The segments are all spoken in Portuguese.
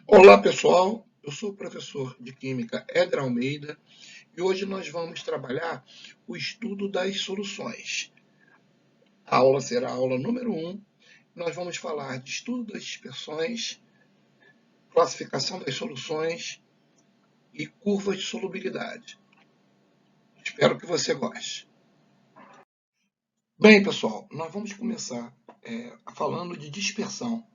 Olá pessoal, eu sou o professor de Química Éder Almeida e hoje nós vamos trabalhar o estudo das soluções. A aula será a aula número 1. Nós vamos falar de estudo das dispersões, classificação das soluções e curvas de solubilidade. Espero que você goste. Bem pessoal, nós vamos começar falando de dispersão.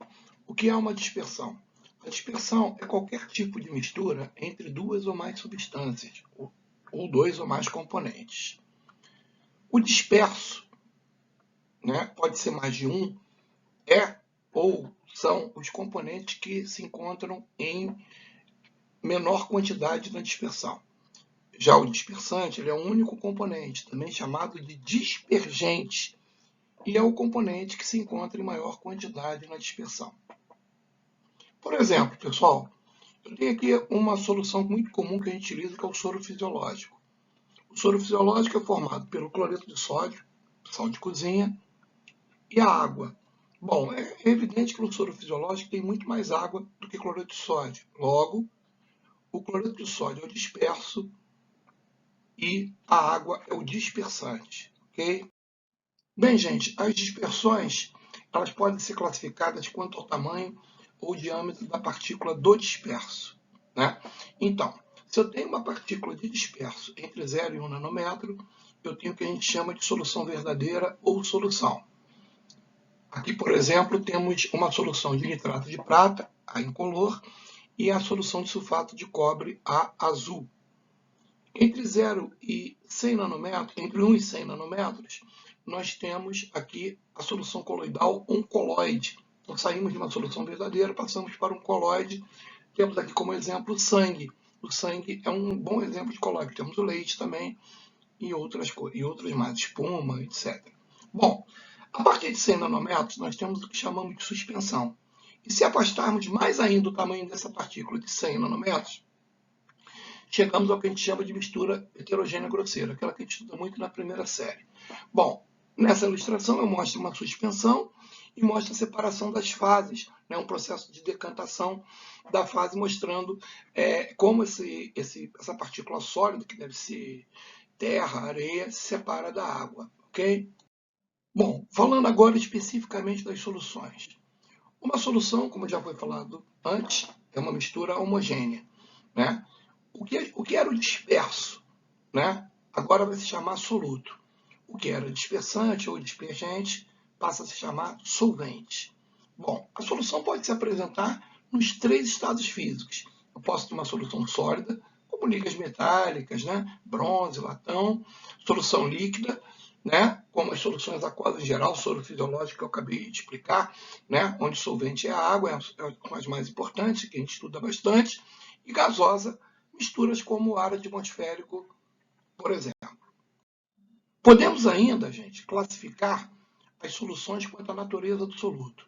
O que é uma dispersão? A dispersão é qualquer tipo de mistura entre duas ou mais substâncias, ou dois ou mais componentes. O disperso, né, pode ser mais de um, é ou são os componentes que se encontram em menor quantidade na dispersão. Já o dispersante ele é um único componente, também chamado de dispergente, e é o componente que se encontra em maior quantidade na dispersão. Por exemplo, pessoal, eu tenho aqui uma solução muito comum que a gente utiliza, que é o soro fisiológico. O soro fisiológico é formado pelo cloreto de sódio, sal de cozinha, e a água. Bom, é evidente que no soro fisiológico tem muito mais água do que cloreto de sódio. Logo, o cloreto de sódio é o disperso e a água é o dispersante. Ok? Bem, gente, as dispersões elas podem ser classificadas quanto ao tamanho ou diâmetro da partícula do disperso. Né? Então, se eu tenho uma partícula de disperso entre 0 e 1 nanômetro, eu tenho o que a gente chama de solução verdadeira ou solução. Aqui, por exemplo, temos uma solução de nitrato de prata, A incolor, e a solução de sulfato de cobre, A azul. Entre 0 e 100 nanômetros, entre 1 e 100 nanômetros, nós temos aqui a solução coloidal ou um coloide. Então, saímos de uma solução verdadeira, passamos para um coloide. Temos aqui como exemplo o sangue. O sangue é um bom exemplo de coloide. Temos o leite também e outras mais, espuma, etc. Bom, a partir de 100 nanômetros, nós temos o que chamamos de suspensão. E se afastarmos mais ainda o tamanho dessa partícula de 100 nanômetros, chegamos ao que a gente chama de mistura heterogênea grosseira, aquela que a gente estuda muito na primeira série. Bom, nessa ilustração eu mostro uma suspensão e mostro a separação das fases, né, um processo de decantação da fase mostrando como essa partícula sólida, que deve ser terra, areia, se separa da água, ok? Bom, falando agora especificamente das soluções. Uma solução, como já foi falado antes, é uma mistura homogênea. Né? O que era o disperso, né? Agora vai se chamar soluto. O que era dispersante ou dispergente passa a se chamar solvente. Bom, a solução pode se apresentar nos três estados físicos. Eu posso ter uma solução sólida, como ligas metálicas, né? Bronze, latão, solução líquida, né? Como as soluções aquosas em geral, soro fisiológico que eu acabei de explicar, né? Onde o solvente é a água, é as mais importantes, que a gente estuda bastante, e gasosa, misturas como ar atmosférico, por exemplo. Podemos ainda, gente, classificar as soluções quanto à natureza do soluto.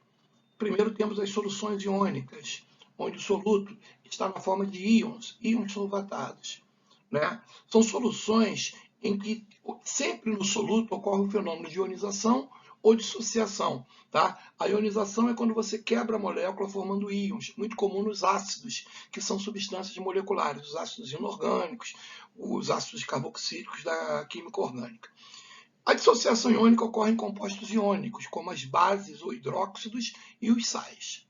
Primeiro temos as soluções iônicas, onde o soluto está na forma de íons, íons solvatados. Né? São soluções em que sempre no soluto ocorre o fenômeno de ionização ou dissociação. Tá? A ionização é quando você quebra a molécula formando íons, muito comum nos ácidos, que são substâncias moleculares, os ácidos inorgânicos, os ácidos carboxílicos da química orgânica. A dissociação iônica ocorre em compostos iônicos, como as bases ou hidróxidos e os sais.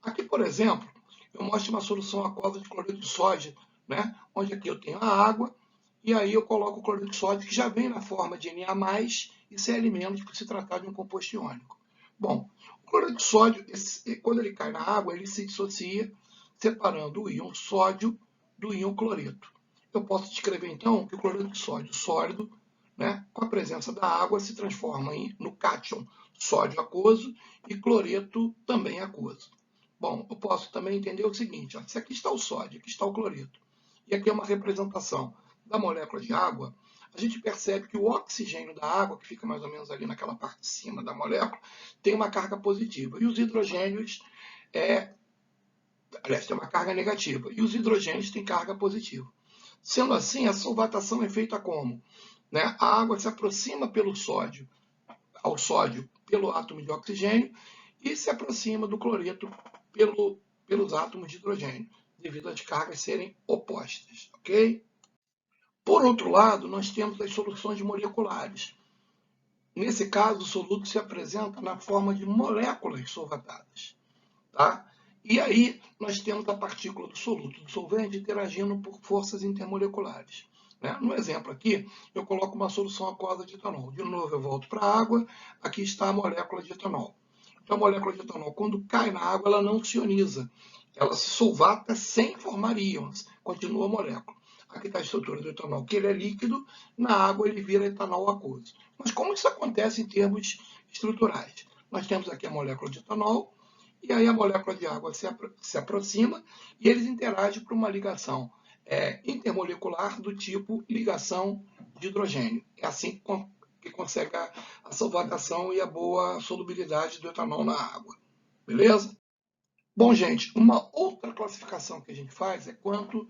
Aqui, por exemplo, eu mostro uma solução aquosa de cloreto de sódio, né? Onde aqui eu tenho a água, e aí eu coloco o cloreto de sódio, que já vem na forma de Na+, e Cl- por se tratar de um composto iônico. Bom, o cloreto de sódio, quando ele cai na água, ele se dissocia, separando o íon sódio do íon cloreto. Eu posso descrever, então, que o cloreto de sódio sólido, né, com a presença da água, se transforma no cátion sódio aquoso e cloreto também aquoso. Bom, eu posso também entender o seguinte, ó, se aqui está o sódio, aqui está o cloreto, e aqui é uma representação da molécula de água, a gente percebe que o oxigênio da água, que fica mais ou menos ali naquela parte de cima da molécula, tem uma carga positiva. E os hidrogênios, aliás, tem uma carga negativa. E os hidrogênios têm carga positiva. Sendo assim, a solvatação é feita como? Né? A água se aproxima ao sódio pelo átomo de oxigênio e se aproxima do cloreto pelos átomos de hidrogênio, devido às cargas serem opostas, ok? Por outro lado, nós temos as soluções moleculares. Nesse caso, o soluto se apresenta na forma de moléculas solvatadas, tá? E aí nós temos a partícula do soluto do solvente interagindo por forças intermoleculares. Né? No exemplo aqui, eu coloco uma solução aquosa de etanol. De novo, eu volto para a água. Aqui está a molécula de etanol. Então, a molécula de etanol, quando cai na água, ela não se ioniza. Ela se solvata sem formar íons. Continua a molécula. Aqui está a estrutura do etanol, que ele é líquido. Na água, ele vira etanol aquoso. Mas como isso acontece em termos estruturais? Nós temos aqui a molécula de etanol, e aí a molécula de água se aproxima e eles interagem por uma ligação intermolecular do tipo ligação de hidrogênio. É assim que consegue a solvatação e a boa solubilidade do etanol na água. Beleza? Bom, gente, uma outra classificação que a gente faz é quanto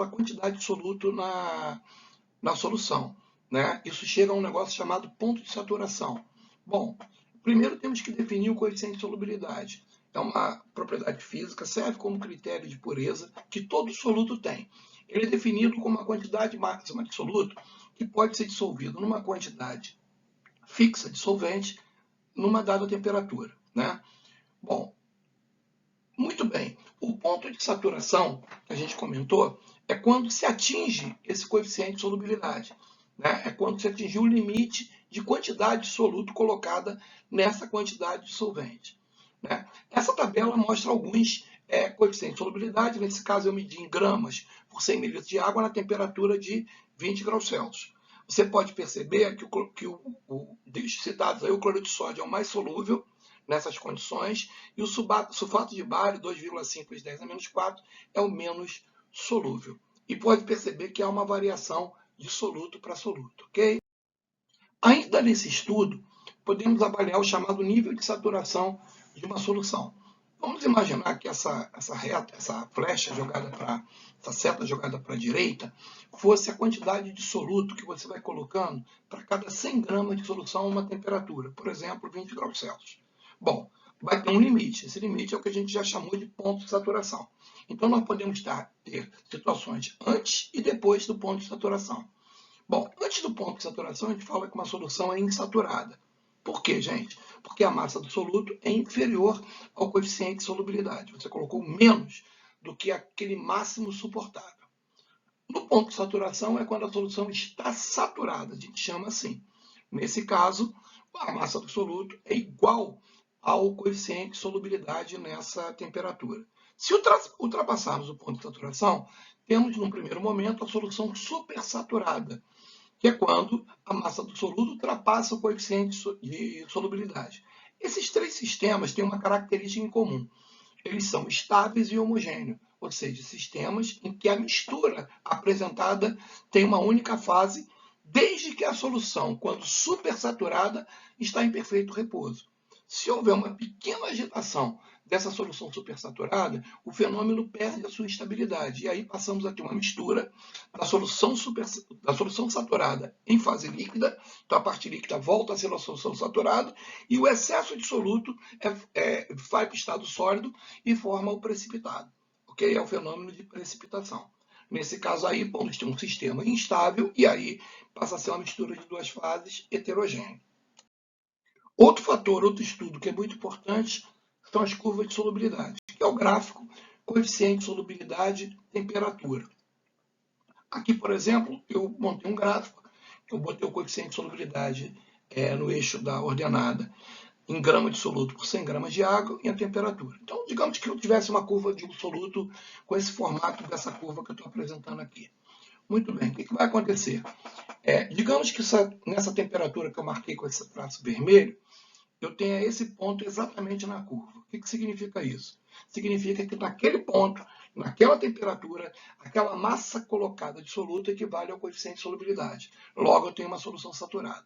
à quantidade de soluto na solução. Né? Isso chega a um negócio chamado ponto de saturação. Bom, primeiro temos que definir o coeficiente de solubilidade. É uma propriedade física, serve como critério de pureza que todo soluto tem. Ele é definido como a quantidade máxima de soluto que pode ser dissolvido numa quantidade fixa de solvente numa dada temperatura. Né? Bom, muito bem. O ponto de saturação que a gente comentou é quando se atinge esse coeficiente de solubilidade. Né? É quando se atingiu o limite de quantidade de soluto colocada nessa quantidade de solvente. Né? Essa tabela mostra alguns coeficientes de solubilidade. Nesse caso, eu medi em gramas por 100 ml de água na temperatura de 20 graus Celsius. Você pode perceber que dos citados aí, o cloreto de sódio é o mais solúvel nessas condições, e o sulfato de bário, 2,5 × 10⁻⁴, é o menos solúvel. E pode perceber que há uma variação de soluto para soluto, ok? Ainda nesse estudo, podemos avaliar o chamado nível de saturação de uma solução. Vamos imaginar que essa flecha jogada para, essa seta jogada para a direita, fosse a quantidade de soluto que você vai colocando para cada 100 gramas de solução a uma temperatura, por exemplo, 20 graus Celsius. Bom, vai ter um limite. Esse limite é o que a gente já chamou de ponto de saturação. Então, nós podemos ter situações antes e depois do ponto de saturação. Bom, antes do ponto de saturação, a gente fala que uma solução é insaturada. Por quê, gente? Porque a massa do soluto é inferior ao coeficiente de solubilidade. Você colocou menos do que aquele máximo suportável. No ponto de saturação é quando a solução está saturada, a gente chama assim. Nesse caso, a massa do soluto é igual ao coeficiente de solubilidade nessa temperatura. Se ultrapassarmos o ponto de saturação, temos, num primeiro momento, a solução supersaturada, que é quando a massa do soluto ultrapassa o coeficiente de solubilidade. Esses três sistemas têm uma característica em comum. Eles são estáveis e homogêneos, ou seja, sistemas em que a mistura apresentada tem uma única fase, desde que a solução, quando supersaturada, está em perfeito repouso. Se houver uma pequena agitação dessa solução supersaturada, o fenômeno perde a sua estabilidade. E aí passamos a ter uma mistura da solução saturada em fase líquida, então a parte líquida volta a ser uma solução saturada, e o excesso de soluto vai para o estado sólido e forma o precipitado. Okay? É o fenômeno de precipitação. Nesse caso aí, vamos ter um sistema instável, e aí passa a ser uma mistura de duas fases heterogênea. Outro fator, outro estudo que é muito importante, são as curvas de solubilidade, que é o gráfico coeficiente de solubilidade temperatura. Aqui, por exemplo, eu montei um gráfico, eu botei o coeficiente de solubilidade no eixo da ordenada em grama de soluto por 100 gramas de água e a temperatura. Então, digamos que eu tivesse uma curva de um soluto com esse formato dessa curva que eu estou apresentando aqui. Muito bem, o que vai acontecer? Digamos que nessa temperatura que eu marquei com esse traço vermelho, eu tenho esse ponto exatamente na curva. O que significa isso? Significa que naquele ponto, naquela temperatura, aquela massa colocada de soluto equivale ao coeficiente de solubilidade. Logo, eu tenho uma solução saturada.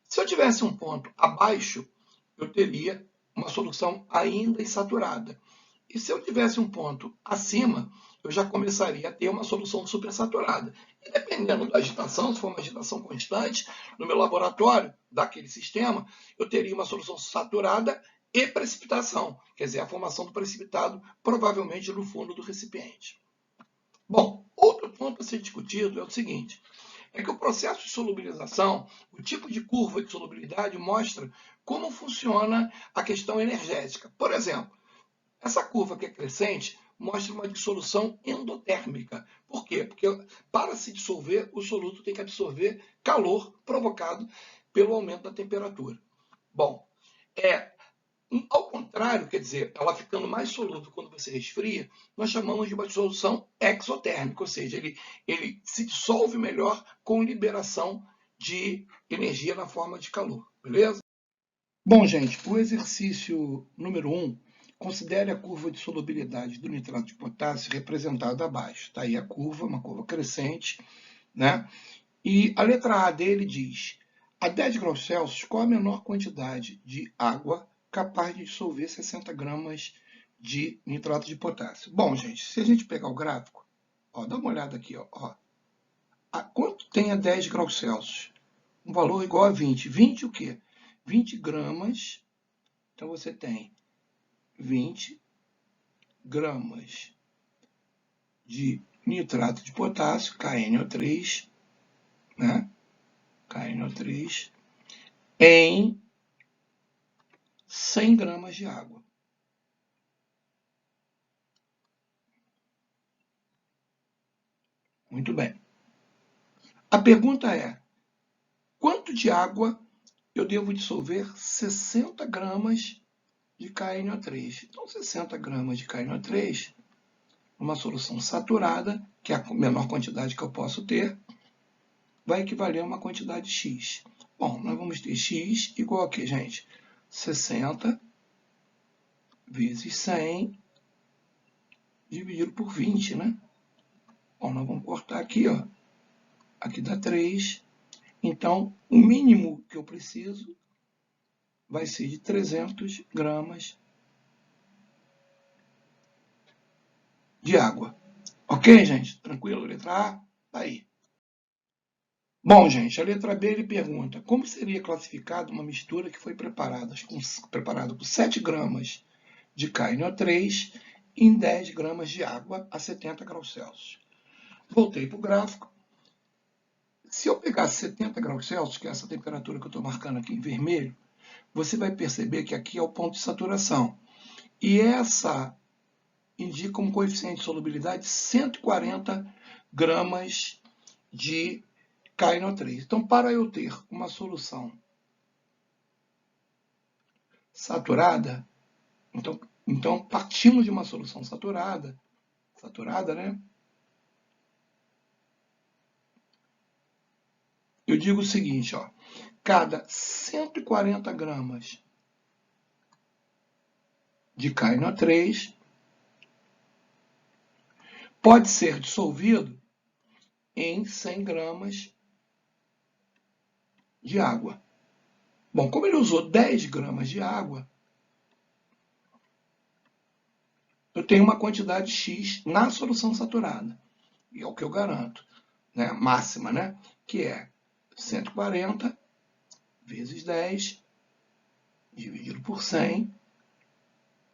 Se eu tivesse um ponto abaixo, eu teria uma solução ainda insaturada. E se eu tivesse um ponto acima, eu já começaria a ter uma solução supersaturada. E dependendo da agitação, se for uma agitação constante, no meu laboratório, daquele sistema, eu teria uma solução saturada e precipitação, quer dizer, a formação do precipitado provavelmente no fundo do recipiente. Bom, outro ponto a ser discutido é o seguinte, é que o processo de solubilização, o tipo de curva de solubilidade mostra como funciona a questão energética. Por exemplo, essa curva que é crescente mostra uma dissolução endotérmica. Por quê? Porque para se dissolver, o soluto tem que absorver calor provocado pelo aumento da temperatura. Bom, ao contrário, quer dizer, ela ficando mais solúvel quando você resfria, nós chamamos de uma dissolução exotérmica, ou seja, ele se dissolve melhor com liberação de energia na forma de calor, beleza? Bom, gente, o exercício número 1, considere a curva de solubilidade do nitrato de potássio representada abaixo. Está aí a curva, uma curva crescente, né? E a letra A dele diz, a 10 graus Celsius, qual a menor quantidade de água capaz de dissolver 60 gramas de nitrato de potássio? Bom, gente, se a gente pegar o gráfico, ó, dá uma olhada aqui, ó. Quanto tem a 10 graus Celsius? Um valor igual a 20. 20 o quê? 20 gramas. Então, você tem 20 gramas de nitrato de potássio, KNO3, né? KNO3, em 100 gramas de água. Muito bem. A pergunta é, quanto de água eu devo dissolver 60 gramas de KNO3? Então, 60 gramas de KNO3, uma solução saturada, que é a menor quantidade que eu posso ter, vai equivaler a uma quantidade X. Bom, nós vamos ter X igual a quê, gente? 60 vezes 100 dividido por 20, né? Bom, nós vamos cortar aqui, ó. Aqui dá 3. Então, o mínimo que eu preciso vai ser de 300 gramas de água. Ok, gente? Tranquilo? Letra A? Tá aí. Bom, gente, a letra B ele pergunta como seria classificada uma mistura que foi preparada com 7 gramas de KNO3 em 10 gramas de água a 70 graus Celsius. Voltei para o gráfico. Se eu pegar 70 graus Celsius, que é essa temperatura que eu estou marcando aqui em vermelho, você vai perceber que aqui é o ponto de saturação. E essa indica um coeficiente de solubilidade 140 gramas de KNO3. Então, para eu ter uma solução saturada, então partindo de uma solução saturada, né? Eu digo o seguinte, ó, cada 140 gramas de KNO3 pode ser dissolvido em 100 gramas de água. Bom, como ele usou 10 gramas de água, eu tenho uma quantidade X na solução saturada. E é o que eu garanto, né? Máxima, né? Que é 140 vezes 10 dividido por 100.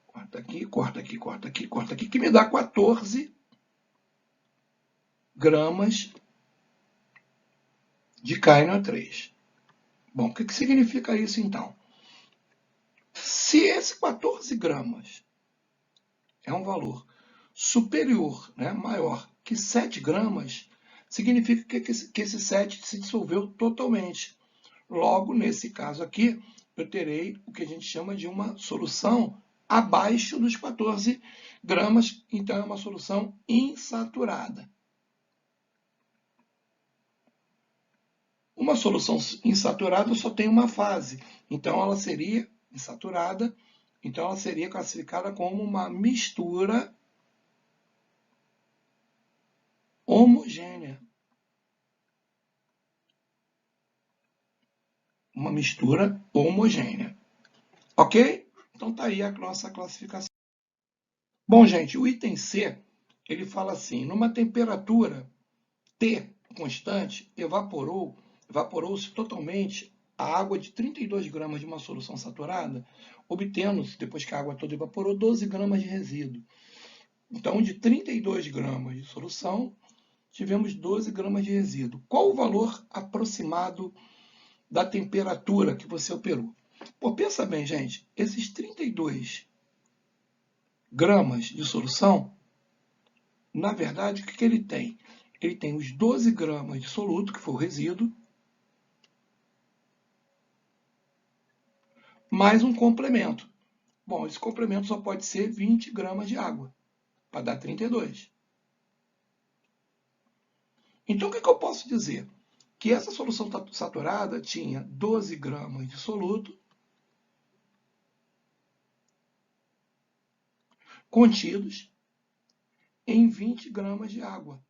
Corta aqui, corta aqui, corta aqui, corta aqui, que me dá 14 gramas de KNO3. Bom, o que significa isso, então? Se esse 14 gramas é um valor superior, né, maior que 7 gramas, significa que esse 7 se dissolveu totalmente. Logo, nesse caso aqui, eu terei o que a gente chama de uma solução abaixo dos 14 gramas, então é uma solução insaturada. Uma solução insaturada só tem uma fase, então ela seria insaturada, então ela seria classificada como uma mistura homogênea. Uma mistura homogênea. Ok? Então tá aí a nossa classificação. Bom, gente, o item C, ele fala assim, numa temperatura T constante, evaporou-se totalmente a água de 32 gramas de uma solução saturada, obtendo-se, depois que a água toda evaporou, 12 gramas de resíduo. Então, de 32 gramas de solução, tivemos 12 gramas de resíduo. Qual o valor aproximado da temperatura que você operou? Pô, pensa bem, gente, esses 32 gramas de solução, na verdade, o que ele tem? Ele tem os 12 gramas de soluto, que foi o resíduo, mais um complemento. Bom, esse complemento só pode ser 20 gramas de água, para dar 32. Então, o que eu posso dizer? Que essa solução saturada tinha 12 gramas de soluto contidos em 20 gramas de água.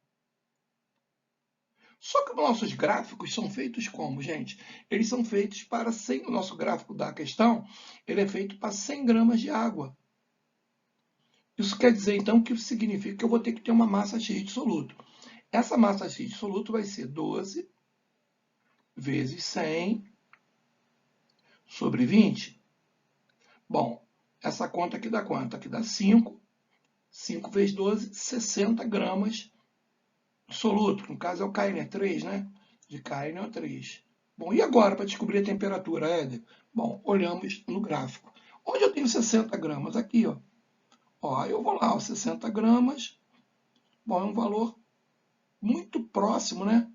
Só que os nossos gráficos são feitos como, gente? Eles são feitos para 100, o nosso gráfico da questão, ele é feito para 100 gramas de água. Isso quer dizer, então, que significa que eu vou ter que ter uma massa X de soluto. Essa massa X de soluto vai ser 12 vezes 100 sobre 20. Bom, essa conta aqui dá quanto? Aqui dá 5. 5 vezes 12, 60 gramas de soluto. No caso é o KN3, né? De KNO3. Bom, e agora para descobrir a temperatura, Éder? Bom, olhamos no gráfico. Onde eu tenho 60 gramas? Aqui, ó. Ó, eu vou lá, ó, 60 gramas. Bom, é um valor muito próximo, né?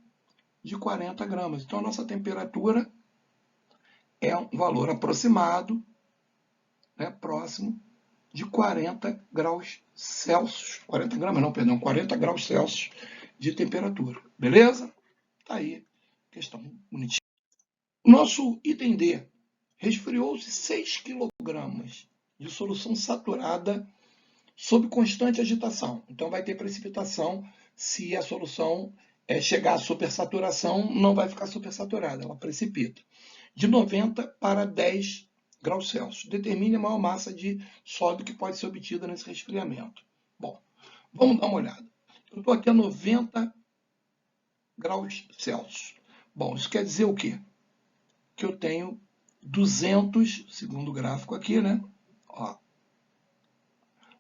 De 40 gramas. Então, a nossa temperatura é um valor aproximado, né? Próximo de 40 graus Celsius. 40 gramas, não, perdão, 40 graus Celsius de temperatura. Beleza? Tá aí, questão bonitinha. Nosso item D. Resfriou-se 6 kg de solução saturada sob constante agitação. Então, vai ter precipitação se a solução chegar à supersaturação, não vai ficar supersaturada, ela precipita. De 90 para 10 graus Celsius. Determine a maior massa de sólido que pode ser obtida nesse resfriamento. Bom, vamos dar uma olhada. Eu estou aqui a 90 graus Celsius. Bom, isso quer dizer o quê? Que eu tenho 200, segundo o gráfico aqui, né? Ó,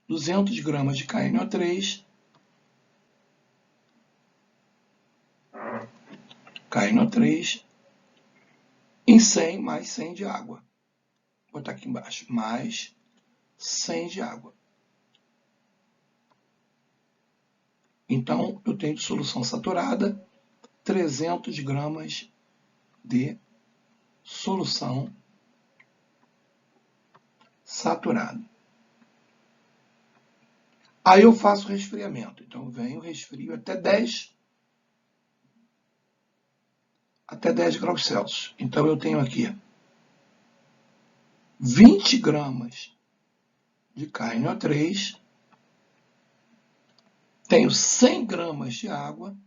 200 gramas de KNO3, em 100 mais 100 de água. Vou botar aqui embaixo, mais 100 de água. Então, eu tenho de solução saturada 300 gramas de solução saturada. Aí eu faço resfriamento. Então, eu venho, resfrio até 10 graus Celsius. Então, eu tenho aqui 20 gramas de KNO3, tenho 100 gramas de água,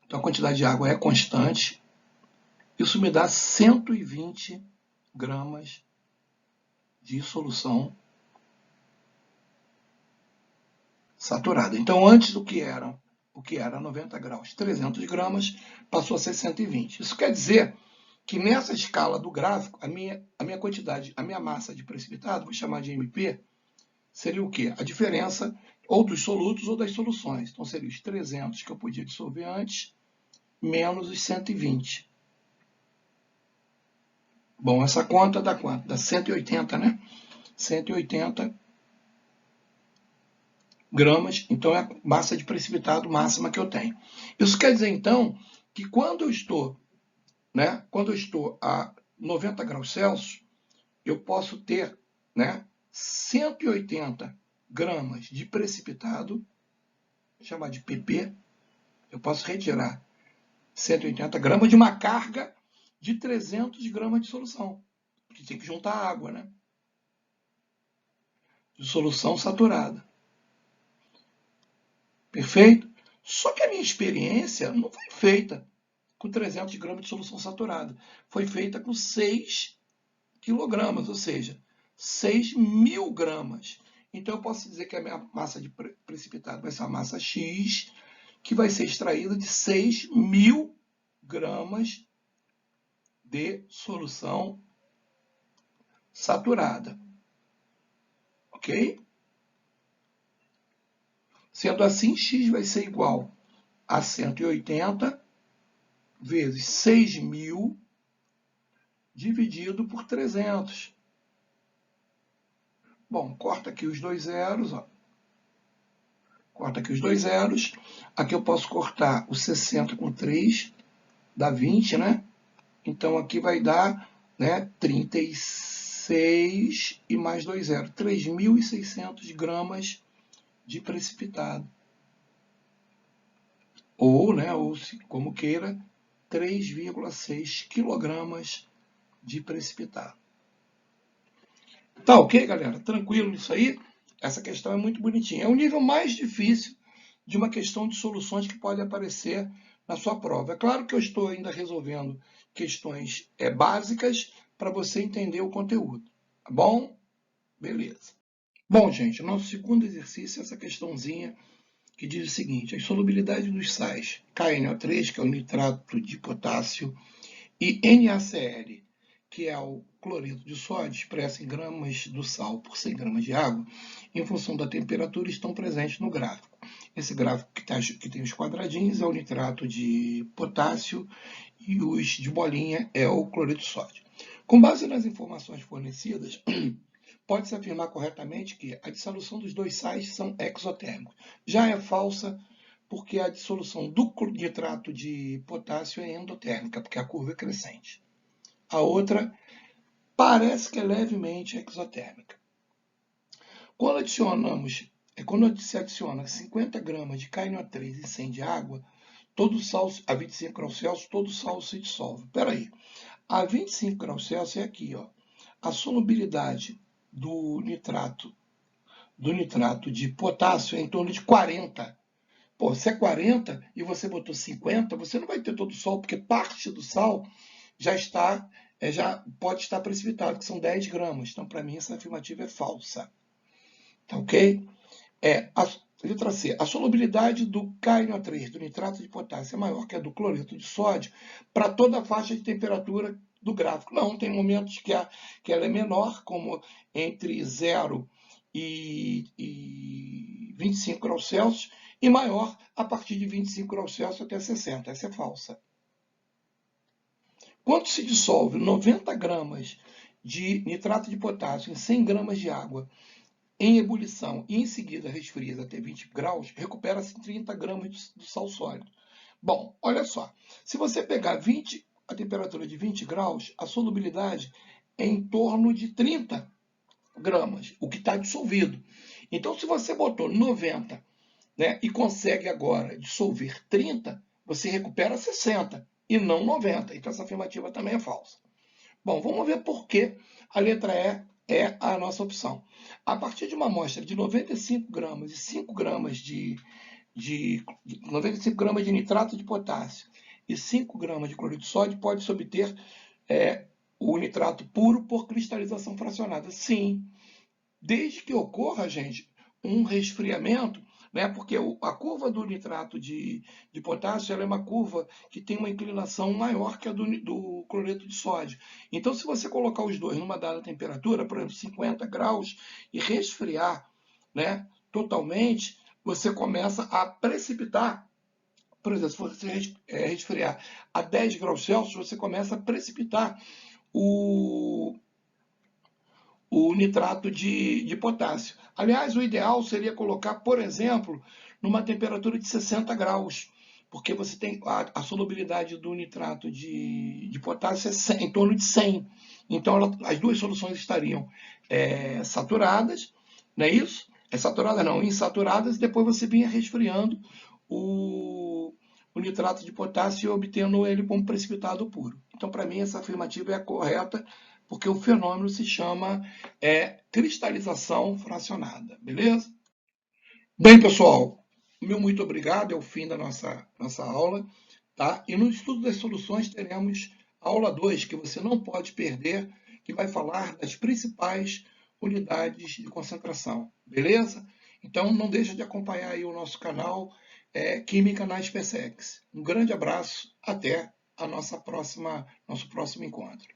então a quantidade de água é constante, isso me dá 120 gramas de solução saturada. Então, antes o que era 90 graus, 300 gramas, passou a ser 120. Isso quer dizer que nessa escala do gráfico, a minha quantidade, a minha massa de precipitado, vou chamar de MP, seria o quê? A diferença ou dos solutos ou das soluções. Então, seria os 300 que eu podia dissolver antes, menos os 120. Bom, essa conta dá quanto? Dá 180, né? 180 gramas, então é a massa de precipitado máxima que eu tenho. Isso quer dizer, então, que quando eu estou a 90 graus Celsius, eu posso ter, né, 180 gramas de precipitado, vou chamar de PP, eu posso retirar 180 gramas de uma carga de 300 gramas de solução, porque tem que juntar água, né? De solução saturada. Perfeito? Só que a minha experiência não foi feita com 300 gramas de solução saturada. Foi feita com 6 quilogramas, ou seja, 6.000 gramas. Então, eu posso dizer que a minha massa de precipitado vai ser a massa X, que vai ser extraída de 6.000 gramas de solução saturada. Ok? Sendo assim, x vai ser igual a 180 vezes 6.000 dividido por 300. Bom, corta aqui os dois zeros, ó. Corta aqui os dois zeros. Aqui eu posso cortar o 60 com 3, dá 20, né? Então aqui vai dar, né, 36 e mais 2 zeros, 3.600 gramas de precipitado. Ou, né, ou como queira, 3,6 quilogramas de precipitado. Tá ok, galera? Tranquilo isso aí? Essa questão é muito bonitinha. É o nível mais difícil de uma questão de soluções que pode aparecer na sua prova. É claro que eu estou ainda resolvendo questões básicas para você entender o conteúdo. Tá bom? Beleza. Bom, gente, o nosso segundo exercício é essa questãozinha que diz o seguinte: a solubilidade dos sais KNO3, que é o nitrato de potássio, e NaCl, que é o cloreto de sódio, expresso em gramas do sal por 100 gramas de água, em função da temperatura, estão presentes no gráfico. Esse gráfico que tem os quadradinhos é o nitrato de potássio e os de bolinha é o cloreto de sódio. Com base nas informações fornecidas, pode-se afirmar corretamente que a dissolução dos dois sais são exotérmicos. Já é falsa porque a dissolução do nitrato de potássio é endotérmica, porque a curva é crescente. A outra parece que é levemente exotérmica. Quando se adiciona 50 gramas de KNO3 e 100 de água, todo sal, a 25 graus Celsius, todo sal se dissolve. Espera aí, a 25 graus Celsius é aqui, ó. A solubilidade do nitrato de potássio é em torno de 40. Pô, se é 40 e você botou 50, você não vai ter todo o sal, porque parte do sal já pode estar precipitado, que são 10 gramas. Então, para mim, essa afirmativa é falsa. Tá ok? Letra C. A solubilidade do KNO3, do nitrato de potássio, é maior que a do cloreto de sódio para toda a faixa de temperatura do gráfico. Não, tem momentos que ela é menor, como entre 0 e 25 graus Celsius, e maior a partir de 25 graus Celsius até 60. Essa é falsa. Quando se dissolve 90 gramas de nitrato de potássio em 100 gramas de água em ebulição e em seguida resfria até 20 graus, recupera-se 30 gramas do sal sólido. Bom, olha só, se você pegar a temperatura de 20 graus, a solubilidade é em torno de 30 gramas, o que está dissolvido. Então, se você botou 90, né, e consegue agora dissolver 30, você recupera 60 e não 90. Então, essa afirmativa também é falsa. Bom, vamos ver por que a letra E é a nossa opção. A partir de uma amostra de 95 gramas e 5 gramas de 95 gramas de nitrato de potássio e 5 gramas de cloreto de sódio, pode-se obter o nitrato puro por cristalização fracionada. Sim, desde que ocorra, gente, um resfriamento, né? Porque a curva do nitrato de potássio ela é uma curva que tem uma inclinação maior que a do cloreto de sódio. Então, se você colocar os dois numa dada temperatura, por exemplo, 50 graus, e resfriar, né, totalmente, você começa a precipitar. Por exemplo, se você resfriar a 10 graus Celsius, você começa a precipitar o nitrato de potássio. Aliás, o ideal seria colocar, por exemplo, numa temperatura de 60 graus, porque você tem a solubilidade do nitrato de potássio é em torno de 100. Então, as duas soluções estariam saturadas, não é isso? Saturada não, insaturadas, e depois você vinha resfriando o nitrato de potássio e obtendo ele como precipitado puro. Então, para mim, essa afirmativa é a correta, porque o fenômeno se chama cristalização fracionada, beleza? Bem, pessoal, meu muito obrigado, é o fim da nossa aula, tá? E no estudo das soluções teremos a aula 2, que você não pode perder, que vai falar das principais unidades de concentração, beleza? Então, não deixa de acompanhar aí o nosso canal Química na SpaceX. Um grande abraço, até! nosso próximo encontro.